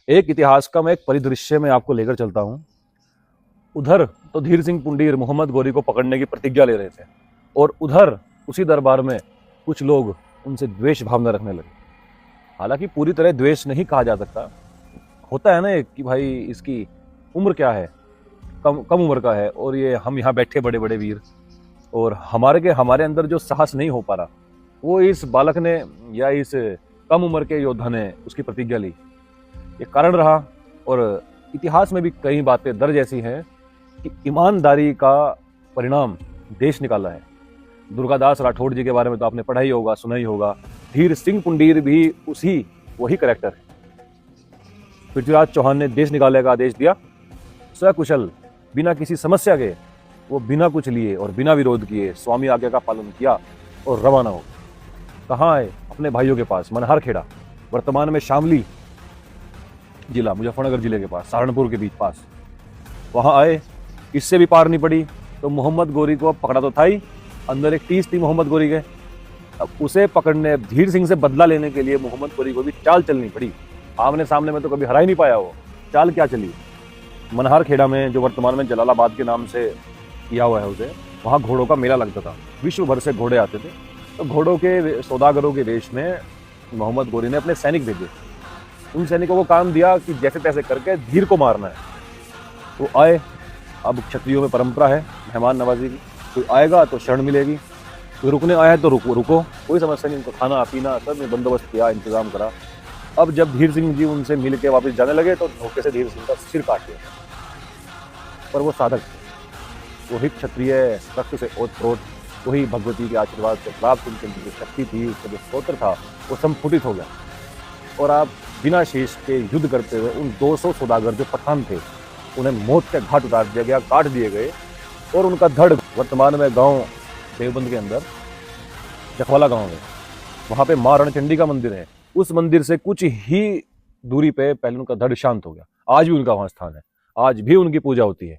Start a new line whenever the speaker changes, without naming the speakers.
एक इतिहास का मैं एक परिदृश्य में आपको लेकर चलता हूँ। उधर तो धीर सिंह पुंडीर मोहम्मद गोरी को पकड़ने की प्रतिज्ञा ले रहे थे और उधर उसी दरबार में कुछ लोग उनसे द्वेष भावना रखने लगे। हालांकि पूरी तरह द्वेष नहीं कहा जा सकता, होता है ना कि भाई इसकी उम्र क्या है, कम कम उम्र का है और ये हम यहाँ बैठे बड़े बड़े वीर, और हमारे अंदर जो साहस नहीं हो पा रहा वो इस बालक ने या इस कम उम्र के योद्धा ने उसकी प्रतिज्ञा ली, ये कारण रहा। और इतिहास में भी कई बातें दर्ज ऐसी हैं कि ईमानदारी का परिणाम देश निकाला है। दुर्गादास राठौड़ जी के बारे में तो आपने पढ़ा ही होगा, सुना ही होगा। धीर सिंह पुंडीर भी वही करेक्टर है। पृथ्वीराज चौहान ने देश निकालने का आदेश दिया, सकुशल बिना किसी समस्या के वो बिना कुछ लिए और बिना विरोध किए स्वामी आज्ञा का पालन किया और रवाना हो। कहाँ आए? अपने भाइयों के पास, मनहार खेड़ा, वर्तमान में शामली जिला, मुजफ्फरनगर जिले के पास, सहारनपुर के बीच पास। वहां आए, इससे भी पार नहीं पड़ी तो मोहम्मद गोरी को पकड़ा तो था ही, अंदर एक टीस थी मोहम्मद गोरी के। अब उसे पकड़ने, धीर सिंह से बदला लेने के लिए मोहम्मद गोरी को भी चाल चलनी पड़ी। आमने सामने में तो कभी हरा ही नहीं पाया वो, चाल क्या चली। मनहार खेड़ा में, जो वर्तमान में जलालाबाद के नाम से किया हुआ है उसे, वहाँ घोड़ों का मेला लगता था। विश्व भर से घोड़े आते थे। तो घोड़ों के सौदागरों के वेश में मोहम्मद गोरी ने अपने सैनिक भेजे। उन सैनिकों को काम दिया कि जैसे तैसे करके धीर को मारना है। वो आए, अब क्षत्रियों में परंपरा है मेहमान नवाजी की, कोई आएगा तो शरण मिलेगी, कोई रुकने आया है तो रुको, कोई समस्या नहीं। उनको खाना पीना सब में बंदोबस्त किया, इंतजाम करा। अब जब धीर सिंह जी उनसे मिल के वापस जाने लगे तो धोखे से धीर सिंह का सिर काट लिया। पर वो साधक थे, वही क्षत्रिय रक्त से ओत-प्रोत, वही भगवती के आशीर्वाद से प्राप्त उनके जो शक्ति थी, उसका जो स्तोत्र था, वो संस्फुटित हो गया। और आप बिना शेष के युद्ध करते हुए उन 200 सौदागर जो पठान थे, उन्हें मौत के घाट उतार दिया गया, काट दिए गए। और उनका धड़ वर्तमान में गांव देवबंद के अंदर जखवाला गांव है, वहाँ पे माँ रणचंडी का मंदिर है। उस मंदिर से कुछ ही दूरी पे पहले उनका धड़ शांत हो गया। आज भी उनका वहाँ स्थान है, आज भी उनकी पूजा होती है।